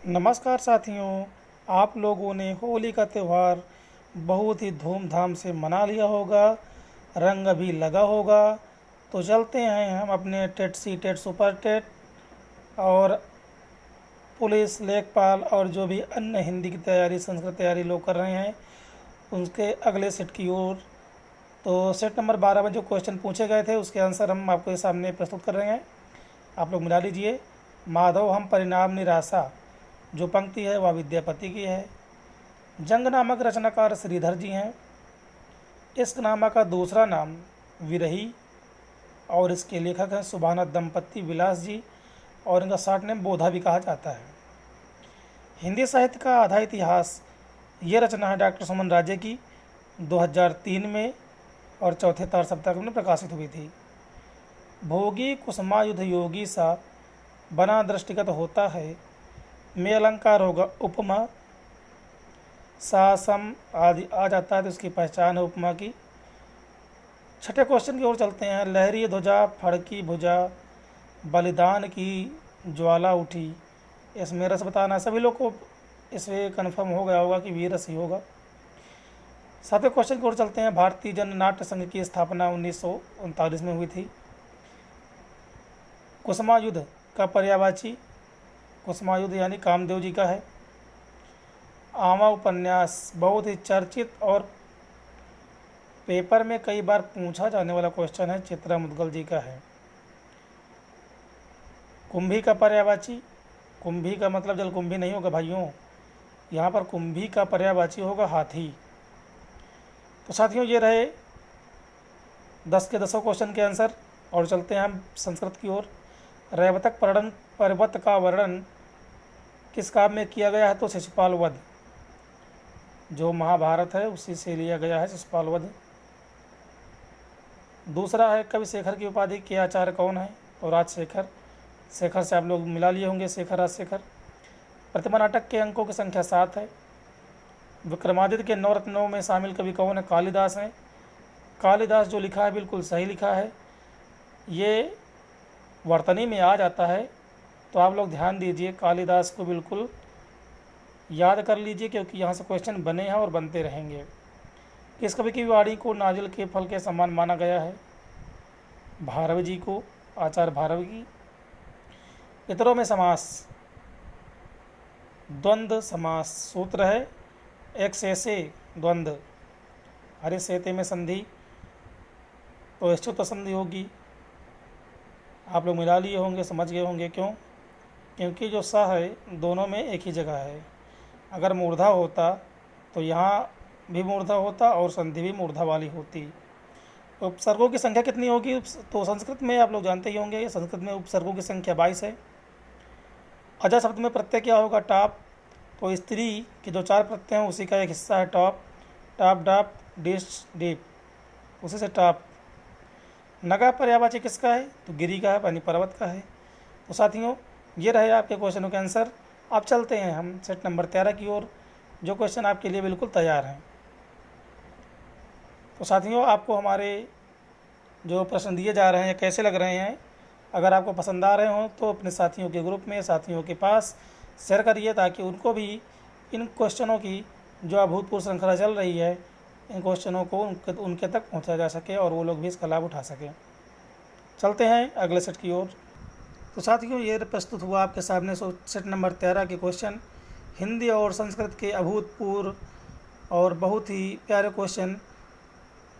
नमस्कार साथियों। आप लोगों ने होली का त्यौहार बहुत ही धूमधाम से मना लिया होगा, रंग भी लगा होगा। तो चलते हैं हम अपने TET C TET super TET और पुलिस लेखपाल और जो भी अन्य हिंदी की तैयारी संस्कृत तैयारी लोग कर रहे हैं उनके अगले सेट की ओर। तो सेट नंबर 12 में जो क्वेश्चन पूछे गए थे उसके आंसर हम आपके सामने प्रस्तुत कर रहे हैं। आप लोग मिला लीजिए। माधव हम परिणाम निराशा, जो पंक्ति है वह विद्यापति की है। जंग नामक रचनाकार श्रीधर जी हैं। इश्क नामा का दूसरा नाम विरही और इसके लेखक हैं सुभाना दंपति विलास जी और इनका शॉर्ट नेम बोधा भी कहा जाता है। हिंदी साहित्य का आधा इतिहास, ये रचना है डॉक्टर सुमन राजे की, 2003 में और चौथे तार सप्ताह में प्रकाशित हुई थी। भोगी कुसुमायुध योगी सा बना दृष्टिगत होता है, में अलंकार होगा उपमा, सा सम आदि आ जाता है तो इसकी पहचान है उपमा की। छठे क्वेश्चन की ओर चलते हैं। लहरी ध्वजा फड़की भुजा, बलिदान की ज्वाला उठी, इसमें रस बताना। सभी लोग को इसमें कन्फर्म हो गया होगा कि वीर रस ही होगा। सातवें क्वेश्चन की ओर चलते हैं। भारतीय जन नाट्य संघ की स्थापना 1939 में हुई थी। कुसुमायुध का पर्यायवाची कुसुमायुध यानी कामदेव जी का है। आमा उपन्यास बहुत ही चर्चित और पेपर में कई बार पूछा जाने वाला क्वेश्चन है, चित्रा मुदगल जी का है। कुंभी का पर्यायवाची, कुंभी का मतलब जलकुंभी नहीं होगा भाइयों, यहाँ पर कुंभी का पर्यायवाची होगा हाथी। तो साथियों ये रहे 10 के 10 क्वेश्चन के आंसर। और चलते हैं हम संस्कृत की ओर। रैवतक पर्वत का वर्णन किस काव्य में किया गया है? तो शिशुपाल वध, जो महाभारत है उसी से लिया गया है शिशुपाल वध। दूसरा है कवि शेखर की उपाधि के आचार्य कौन है? तो राजशेखर। शेखर से आप लोग मिला लिए होंगे, शेखर राजशेखर। प्रतिमा नाटक के अंकों की संख्या 7 है। विक्रमादित्य के 9 रत्नों में शामिल कवि कौन है? कालिदास हैं। कालिदास जो लिखा है बिल्कुल सही लिखा है, ये वर्तनी में आ जाता है। तो आप लोग ध्यान दीजिए, कालिदास को बिल्कुल याद कर लीजिए क्योंकि यहाँ से क्वेश्चन बने हैं और बनते रहेंगे। किस कवि की वाणी को नारियल के फल के समान माना गया है? भारव जी को, आचार्य भारव की। पितरों में समास, द्वंद्व समास सूत्र है एक से द्वंद्व, हरे सेते में संधि, तो स्तुत संधि होगी। आप लोग मिला लिए होंगे, समझ गए होंगे क्यों? क्योंकि जो स है दोनों में एक ही जगह है। अगर मूर्धा होता तो यहाँ भी मूर्धा होता और संधि भी मूर्धा वाली होती। उपसर्गों की संख्या कितनी होगी? तो संस्कृत में आप लोग जानते ही होंगे, संस्कृत में उपसर्गों की संख्या 22 है। अजा शब्द में प्रत्यय क्या होगा? टाप। तो स्त्री के जो 4 प्रत्यय हैं उसी का एक हिस्सा है टॉप, टाप डाप डिश डीप, उसी से टाप। नगा पर्यायवाची किसका है? तो गिरी का है, यानी पर्वत का है। तो साथियों ये रहे आपके क्वेश्चनों के आंसर। अब चलते हैं हम सेट नंबर 13 की ओर, जो क्वेश्चन आपके लिए बिल्कुल तैयार हैं। तो साथियों आपको हमारे जो प्रश्न दिए जा रहे हैं कैसे लग रहे हैं? अगर आपको पसंद आ रहे हों तो अपने साथियों के ग्रुप में, साथियों के पास शेयर करिए ताकि उनको भी इन क्वेश्चनों की जो अभूतपूर्व श्रृंखला चल रही है, इन क्वेश्चनों को उनके तक पहुंचाया जा सके और वो लोग भी इसका लाभ उठा सकें। चलते हैं अगले सेट की ओर। तो साथियों ये प्रस्तुत हुआ आपके सामने सेट नंबर 13 के क्वेश्चन, हिंदी और संस्कृत के अभूतपूर्व और बहुत ही प्यारे क्वेश्चन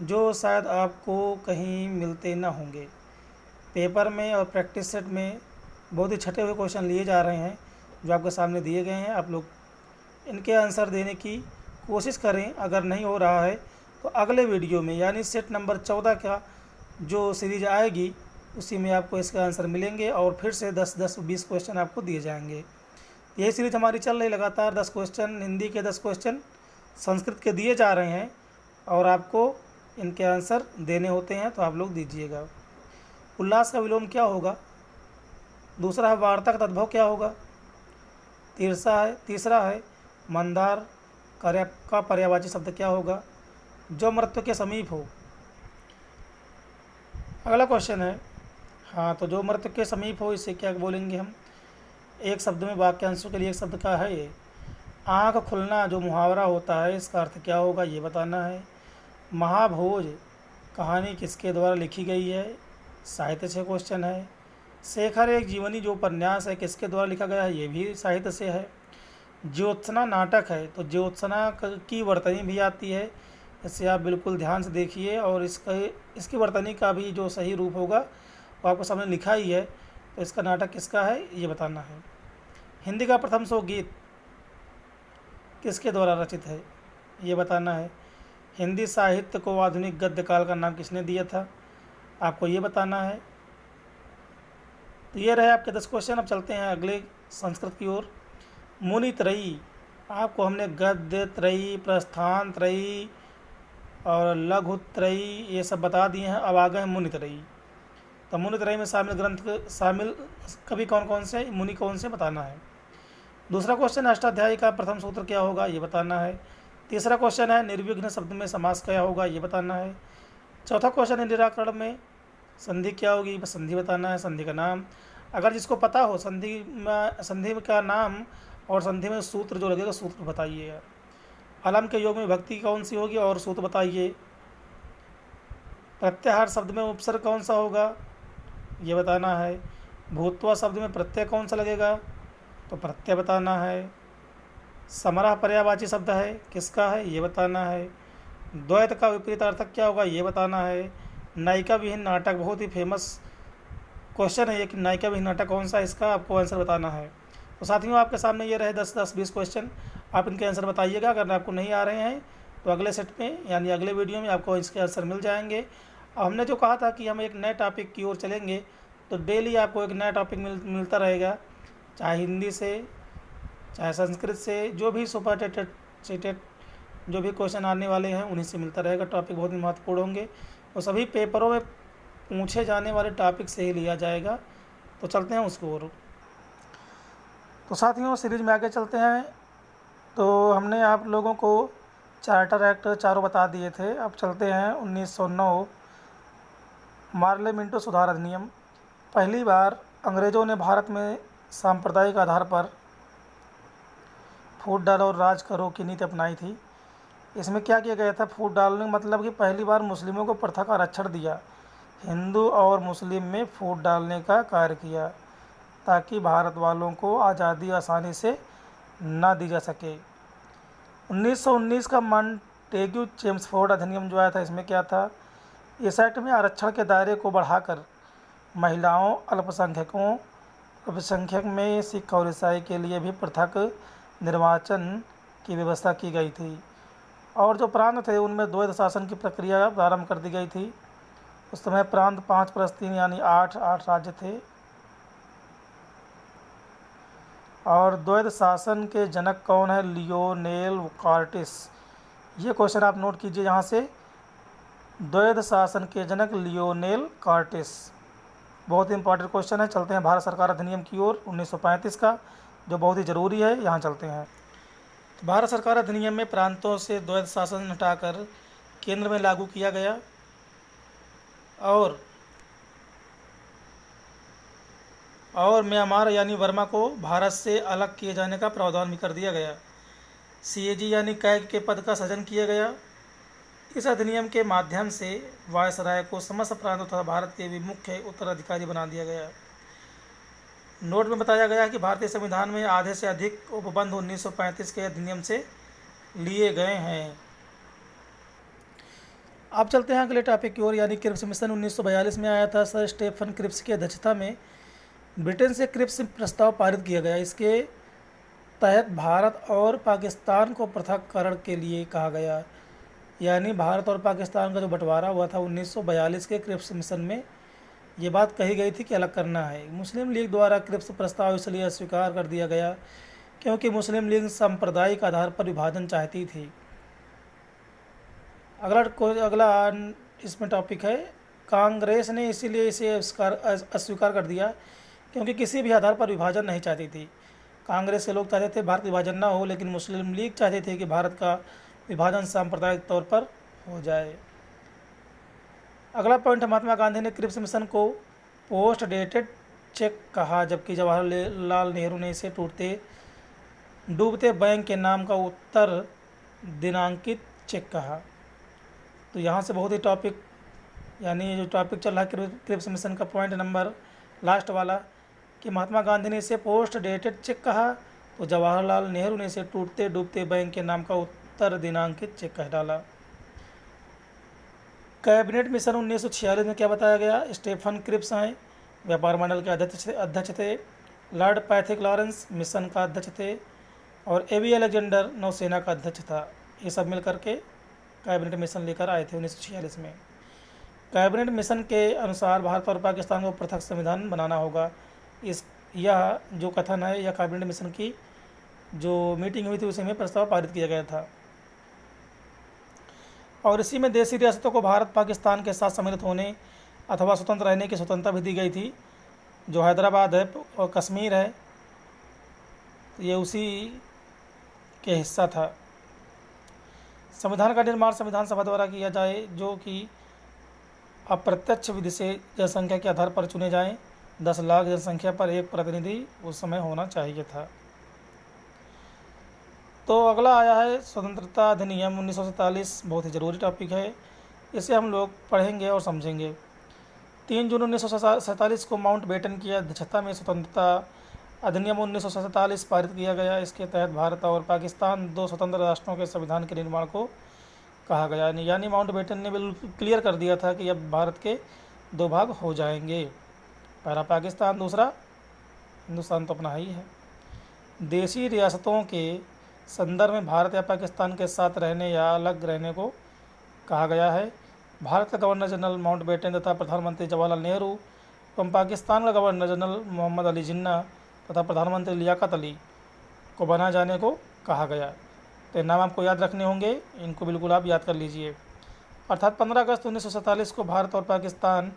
जो शायद आपको कहीं मिलते ना होंगे। पेपर में और प्रैक्टिस सेट में बहुत ही छटे हुए क्वेश्चन लिए जा रहे हैं जो आपके सामने दिए गए हैं। आप लोग इनके आंसर देने की कोशिश करें। अगर नहीं हो रहा है तो अगले वीडियो में यानी सेट नंबर 14 का जो सीरीज आएगी उसी में आपको इसके आंसर मिलेंगे और फिर से 10-10-20 क्वेश्चन आपको दिए जाएंगे। यही सीरीज हमारी चल रही लगातार। 10 क्वेश्चन हिंदी के, 10 क्वेश्चन संस्कृत के दिए जा रहे हैं और आपको इनके आंसर देने होते हैं, तो आप लोग दीजिएगा। उल्लास का विलोम क्या होगा? दूसरा है वार्ता का तद्भव क्या होगा? तीसरा है मंदार का पर्यायवाची शब्द क्या होगा? जो मृत्यु के समीप हो। अगला क्वेश्चन है, हाँ तो जो मृत्यु के समीप हो इसे क्या बोलेंगे हम? एक शब्द में वाक्यांशों के लिए एक शब्द का है ये। आँख खुलना जो मुहावरा होता है इसका अर्थ क्या होगा ये बताना है। महाभोज कहानी किसके द्वारा लिखी गई है, साहित्य से क्वेश्चन है। शेखर एक जीवनी जो उपन्यास है किसके द्वारा लिखा गया है, ये भी साहित्य से है। ज्योत्सना नाटक है तो ज्योत्सना की वर्तनी भी आती है, इससे आप बिल्कुल ध्यान से देखिए और इसकी वर्तनी का भी जो सही रूप होगा वो आपको सामने लिखा ही है। तो इसका नाटक किसका है ये बताना है। हिंदी का प्रथम सौ गीत किसके द्वारा रचित है ये बताना है। हिंदी साहित्य को आधुनिक गद्य काल का नाम किसने दिया था, आपको ये बताना है। तो ये रहे आपके 10 क्वेश्चन। अब चलते हैं अगले संस्कृत की ओर। मुनि त्रयी, आपको हमने गद्य त्रयी, प्रस्थान त्रयी और लघु त्रयी ये सब बता दिए हैं। अब आ गए मुनि त्रयी। तो मुनि त्रयी में शामिल कवि कौन कौन से, मुनि कौन से बताना है। दूसरा क्वेश्चन अष्टाध्यायी का प्रथम सूत्र क्या होगा ये बताना है। तीसरा क्वेश्चन है निर्विघ्न शब्द में समास क्या होगा ये बताना है। चौथा क्वेश्चन है निराकरण में संधि क्या होगी, बस संधि बताना है, संधि का नाम। अगर जिसको पता हो संधि का नाम और संधि में सूत्र जो लगेगा सूत्र बताइए। अलम के योग में भक्ति कौन सी होगी और सूत्र बताइए। प्रत्याहार शब्द में उपसर्ग कौन सा होगा ये बताना है। भूत्वा शब्द में प्रत्यय कौन सा लगेगा तो प्रत्यय बताना है। समरह पर्यायवाची शब्द है किसका है ये बताना है। द्वैत का विपरीत अर्थक क्या होगा ये बताना है। नायिका विहीन नाटक बहुत ही फेमस क्वेश्चन है ये कि नायिका विहीन नाटक कौन सा है, इसका आपको आंसर बताना है। तो साथियों आपके सामने ये रहे 10-20 क्वेश्चन, आप इनके आंसर बताइएगा। अगर आपको नहीं आ रहे हैं तो अगले सेट में यानी अगले वीडियो में आपको इसके आंसर मिल जाएंगे। अब हमने जो कहा था कि हम एक नए टॉपिक की ओर चलेंगे तो डेली आपको एक नया टॉपिक मिलता रहेगा, चाहे हिंदी से चाहे संस्कृत से, जो भी सुपर सीटेड जो भी क्वेश्चन आने वाले हैं उन्हीं से मिलता रहेगा। टॉपिक बहुत ही महत्वपूर्ण होंगे और सभी पेपरों में पूछे जाने वाले टॉपिक से ही लिया जाएगा। तो चलते हैं उसको ओर। तो साथियों सीरीज में आगे चलते हैं। तो हमने आप लोगों को चार्टर एक्ट चारों बता दिए थे। अब चलते हैं 1909 मार्ले मिंटो सुधार अधिनियम। पहली बार अंग्रेज़ों ने भारत में सांप्रदायिक आधार पर फूट डालो और राज करो की नीति अपनाई थी। इसमें क्या किया गया था, फूट डालने मतलब कि पहली बार मुस्लिमों को प्रथा का आरक्षण दिया, हिंदू और मुस्लिम में फूट डालने का कार्य किया ताकि भारत वालों को आज़ादी आसानी से ना दी जा सके। 1919 का मॉन्टेग्यू चेम्सफोर्ड अधिनियम जो आया था, इसमें क्या था, इस एक्ट में आरक्षण के दायरे को बढ़ाकर महिलाओं, अल्पसंख्यक में सिख और ईसाई के लिए भी पृथक निर्वाचन की व्यवस्था की गई थी और जो प्रांत थे उनमें द्वैध शासन की प्रक्रिया प्रारंभ कर दी गई थी। उस समय प्रांत 5+3 यानी 8 राज्य थे और द्वैध शासन के जनक कौन है, लियोनेल कार्टिस। ये क्वेश्चन आप नोट कीजिए यहाँ से, द्वैध शासन के जनक लियोनेल कार्टिस, बहुत ही इंपॉर्टेंट क्वेश्चन है। चलते हैं भारत सरकार अधिनियम की ओर 1935 का, जो बहुत ही ज़रूरी है, यहाँ चलते हैं। तो भारत सरकार अधिनियम में प्रांतों से द्वैध शासन हटाकर केंद्र में लागू किया गया और म्यांमार यानी वर्मा को भारत से अलग किए जाने का प्रावधान भी कर दिया गया। सीएजी यानी कैग के पद का सृजन किया गया। इस अधिनियम के माध्यम से वायसराय को समस्त प्रांत तथा भारत के भी मुख्य उत्तराधिकारी बना दिया गया। नोट में बताया गया कि भारतीय संविधान में आधे से अधिक उपबंध 1935 के अधिनियम से लिए गए हैं। अब चलते हैं अगले टॉपिक की ओर, यानी क्रिप्स मिशन 1942 में आया था। सर स्टेफन क्रिप्स की अध्यक्षता में ब्रिटेन से क्रिप्स प्रस्ताव पारित किया गया। इसके तहत भारत और पाकिस्तान को पृथककरण के लिए कहा गया, यानी भारत और पाकिस्तान का जो बंटवारा हुआ था 1942 के क्रिप्स मिशन में ये बात कही गई थी कि अलग करना है। मुस्लिम लीग द्वारा क्रिप्स प्रस्ताव इसलिए अस्वीकार कर दिया गया क्योंकि मुस्लिम लीग सांप्रदायिक आधार पर विभाजन चाहती थी। अगला इसमें टॉपिक है, कांग्रेस ने इसीलिए इसे अस्वीकार कर दिया क्योंकि किसी भी आधार पर विभाजन नहीं चाहती थी। कांग्रेस के लोग चाहते थे भारत विभाजन ना हो, लेकिन मुस्लिम लीग चाहते थे कि भारत का विभाजन सांप्रदायिक तौर पर हो जाए। अगला पॉइंट, महात्मा गांधी ने क्रिप्स मिशन को पोस्ट डेटेड चेक कहा, जबकि जवाहरलाल नेहरू ने इसे डूबते बैंक के नाम का उत्तर दिनांकित चेक कहा। तो यहाँ से बहुत ही टॉपिक, यानी जो टॉपिक चल रहा है क्रिप्स मिशन का पॉइंट नंबर लास्ट वाला, कि महात्मा गांधी ने इसे पोस्ट डेटेड चेक कहा, तो जवाहरलाल नेहरू ने इसे टूटते डूबते बैंक के नाम का उत्तर दिनांकित चेक कह डाला। कैबिनेट मिशन 1946 में क्या बताया गया? स्टीफन क्रिप्स हैं, व्यापार मंडल के अध्यक्ष थे। लॉर्ड पैथिक लॉरेंस मिशन का अध्यक्ष थे, और एबी अलेक्जेंडर नौसेना का अध्यक्ष था। ये सब मिल करके कैबिनेट मिशन लेकर आए थे 1946 में। कैबिनेट मिशन के अनुसार भारत और पाकिस्तान को पृथक संविधान बनाना होगा। यह जो कथन है, यह कैबिनेट मिशन की जो मीटिंग हुई थी उसी में प्रस्ताव पारित किया गया था। और इसी में देशी रियासतों को भारत पाकिस्तान के साथ सम्मिलित होने अथवा स्वतंत्र रहने की स्वतंत्रता भी दी गई थी। जो हैदराबाद है और कश्मीर है, ये उसी के हिस्सा था। संविधान का निर्माण संविधान सभा द्वारा किया जाए, जो कि अप्रत्यक्ष विधि से जनसंख्या के आधार पर चुने जाएं। 10 लाख जनसंख्या पर एक प्रतिनिधि उस समय होना चाहिए था। तो अगला आया है स्वतंत्रता अधिनियम 1947। बहुत ही ज़रूरी टॉपिक है, इसे हम लोग पढ़ेंगे और समझेंगे। 3 जून 1947 को माउंटबेटन की अध्यक्षता में स्वतंत्रता अधिनियम 1947 पारित किया गया। इसके तहत भारत और पाकिस्तान 2 स्वतंत्र राष्ट्रों के संविधान के निर्माण को कहा गया। यानी माउंटबेटन ने बिल्कुल क्लियर कर दिया था कि अब भारत के 2 भाग हो जाएंगे, पहला पाकिस्तान, दूसरा हिंदुस्तान तो अपना ही है। देशी रियासतों के संदर्भ में भारत या पाकिस्तान के साथ रहने या अलग रहने को कहा गया है। भारत का गवर्नर जनरल माउंटबेटन तथा प्रधानमंत्री जवाहरलाल नेहरू एवं पाकिस्तान का गवर्नर जनरल मोहम्मद अली जिन्ना तथा प्रधानमंत्री लियाकत अली को बनाए जाने को कहा गया। तो नाम आपको याद रखने होंगे, इनको बिल्कुल आप याद कर लीजिए। अर्थात 15 अगस्त 1947 को भारत और पाकिस्तान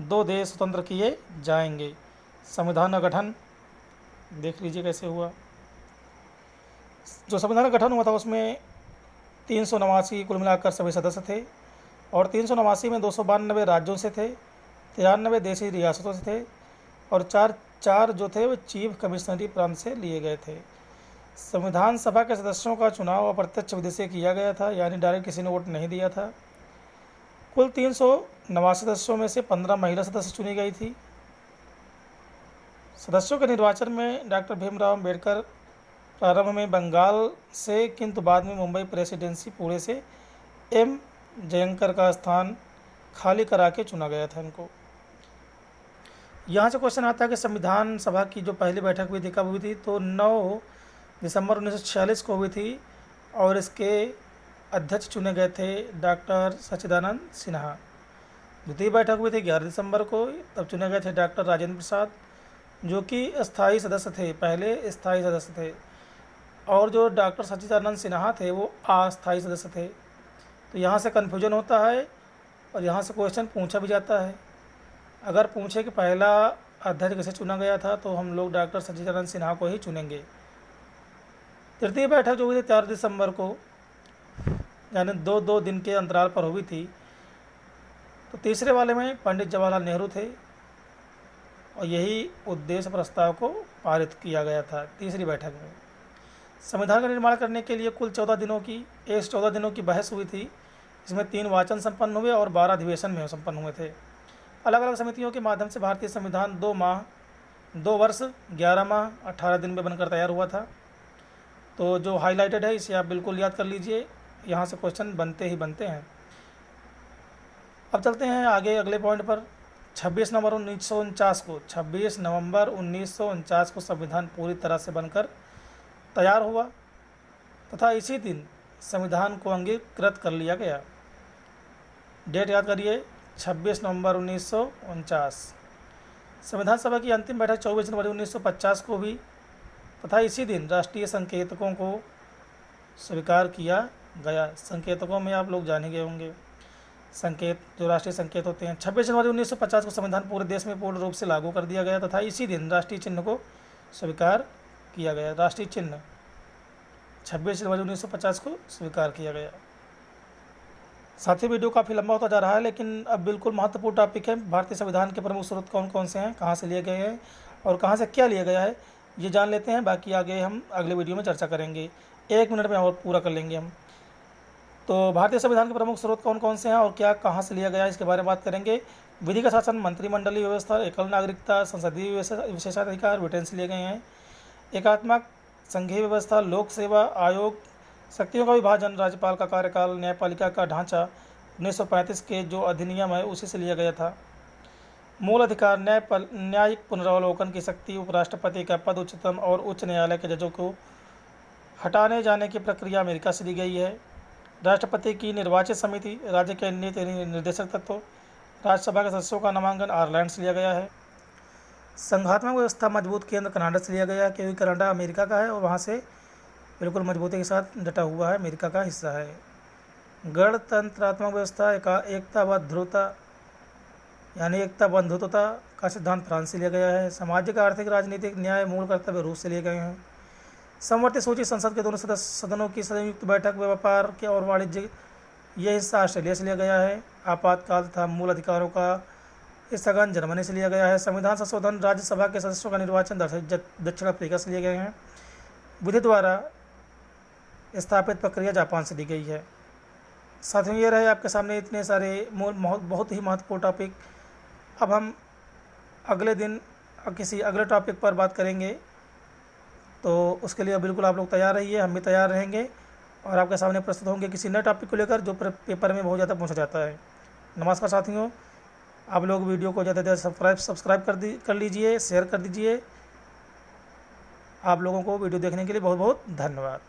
2 देश स्वतंत्र किए जाएंगे। संविधान का गठन देख लीजिए कैसे हुआ। जो संविधान का गठन हुआ था उसमें 389 कुल मिलाकर सभी सदस्य थे, और 389 में 292 राज्यों से थे, 93 देशी रियासतों से थे, और चार जो थे वो चीफ कमिश्नरी प्रांत से लिए गए थे। संविधान सभा के सदस्यों का चुनाव अप्रत्यक्ष विधि से किया गया था, यानी डायरेक्ट किसी ने वोट नहीं दिया था। कुल 389 सदस्यों में से 15 महिला सदस्य चुनी गई थी। सदस्यों के निर्वाचन में डॉक्टर भीमराव अम्बेडकर प्रारंभ में बंगाल से, किंतु बाद में मुंबई प्रेसिडेंसी पुणे से एम जयंकर का स्थान खाली करा के चुना गया था इनको। यहाँ से क्वेश्चन आता है कि संविधान सभा की जो पहली बैठक हुई थी कब हुई थी? तो 9 दिसंबर 1946 को हुई थी, और इसके अध्यक्ष चुने गए थे डॉक्टर सच्चिदानंद सिन्हा। द्वितीय बैठक हुई थी 11 दिसंबर को, तब चुने गए थे डॉक्टर राजेंद्र प्रसाद, जो कि स्थायी सदस्य थे, पहले स्थायी सदस्य थे, और जो डॉक्टर सच्चिदानंद सिन्हा थे वो अस्थायी सदस्य थे। तो यहाँ से कन्फ्यूजन होता है, और यहाँ से क्वेश्चन पूछा भी जाता है। अगर पूछे कि पहला अध्यक्ष किसे चुना गया था, तो हम लोग डॉक्टर सच्चिदानंद सिन्हा को ही चुनेंगे। तृतीय बैठक जो हुई थी 4 दिसंबर को, यानी 2 दिन के अंतराल पर हुई थी। तो तीसरे वाले में पंडित जवाहरलाल नेहरू थे, और यही उद्देश्य प्रस्ताव को पारित किया गया था तीसरी बैठक में। संविधान का निर्माण करने के लिए कुल 14 दिनों की बहस हुई थी। इसमें 3 वाचन संपन्न हुए और 12 अधिवेशन में संपन्न हुए थे। अलग अलग समितियों के माध्यम से भारतीय संविधान 2 वर्ष 11 माह 18 दिन में बनकर तैयार हुआ था। तो जो हाईलाइटेड है इसे आप बिल्कुल याद कर लीजिए, यहाँ से क्वेश्चन बनते ही बनते हैं। अब चलते हैं आगे अगले पॉइंट पर। 26 नवंबर 1949 को संविधान पूरी तरह से बनकर तैयार हुआ, तथा इसी दिन संविधान को अंगीकृत कर लिया गया। डेट याद करिए, 26 नवंबर 1949। संविधान सभा की अंतिम बैठक 24 जनवरी 1950 को हुई, तथा इसी दिन राष्ट्रीय संकेतकों को स्वीकार किया गया। संकेतकों में आप लोग जाने गए होंगे, संकेत जो राष्ट्रीय संकेत होते हैं। 26 जनवरी 1950 को संविधान पूरे देश में पूर्ण रूप से लागू कर दिया गया, तथा इसी दिन राष्ट्रीय चिन्ह को स्वीकार किया गया। राष्ट्रीय चिन्ह 26 जनवरी 1950 को स्वीकार किया गया। साथ ही वीडियो काफ़ी लंबा होता जा रहा है, लेकिन अब बिल्कुल महत्वपूर्ण टॉपिक है। भारतीय संविधान के प्रमुख स्रोत कौन कौन से हैं, कहाँ से लिए गए हैं और कहाँ से क्या लिया गया है, ये जान लेते हैं। बाकी आगे हम अगले वीडियो में चर्चा करेंगे, 1 मिनट में और पूरा कर लेंगे हम। तो भारतीय संविधान के प्रमुख स्रोत कौन कौन से हैं और क्या कहाँ से लिया गया है, इसके बारे में बात करेंगे। विधि का शासन, मंत्रिमंडलीय व्यवस्था, एकल नागरिकता, संसदीय विशेषाधिकार ब्रिटेन से लिए गए हैं। एकात्मक संघीय व्यवस्था, लोक सेवा आयोग, शक्तियों का विभाजन, राज्यपाल का कार्यकाल, न्यायपालिका का ढांचा 1935 के जो अधिनियम है उसी से लिया गया था। मूल अधिकार, न्यायिक पुनरावलोकन की शक्ति, उपराष्ट्रपति का पद, उच्चतम और उच्च न्यायालय के जजों को हटाने जाने की प्रक्रिया अमेरिका से ली गई है। राष्ट्रपति की निर्वाचित समिति, राज्य के नीति निर्देशक तत्व, राज्यसभा के सदस्यों का नामांकन आयरलैंड से लिया गया है। संघात्मक व्यवस्था, मजबूत केंद्र कनाडा से लिया गया, क्योंकि कनाडा अमेरिका का है और वहाँ से बिल्कुल मजबूती के साथ डटा हुआ है, अमेरिका का हिस्सा है। गणतंत्रात्मक व्यवस्था, एकता व ध्रुवता यानी एकता बंधुत्वता का सिद्धांत फ्रांस से लिया गया है। सामाजिक, आर्थिक, राजनीतिक न्याय मूल कर्तव्य रूस से लिए गए हैं। समवर्ती सूची, संसद के दोनों सदनों की संयुक्त बैठक, व्यापार के और वाणिज्य, ये हिस्सा ऑस्ट्रेलिया से लिया गया है। आपातकाल तथा मूल अधिकारों का स्थगन जर्मनी से लिया गया है। संविधान संशोधन, राज्यसभा के सदस्यों का निर्वाचन दक्षिण अफ्रीका से लिए गए हैं। विधि द्वारा स्थापित प्रक्रिया जापान से ली गई है। साथियों, ये रहे आपके सामने इतने सारे बहुत ही महत्वपूर्ण टॉपिक। अब हम अगले दिन किसी अगले टॉपिक पर बात करेंगे, तो उसके लिए बिल्कुल आप लोग तैयार रहिए, हम भी तैयार रहेंगे और आपके सामने प्रस्तुत होंगे किसी नए टॉपिक को लेकर जो पेपर में बहुत ज़्यादा पूछा जाता है। नमस्कार साथियों, आप लोग वीडियो को ज़्यादा से ज़्यादा सब्सक्राइब कर लीजिए, शेयर कर दीजिए। आप लोगों को वीडियो देखने के लिए बहुत बहुत धन्यवाद।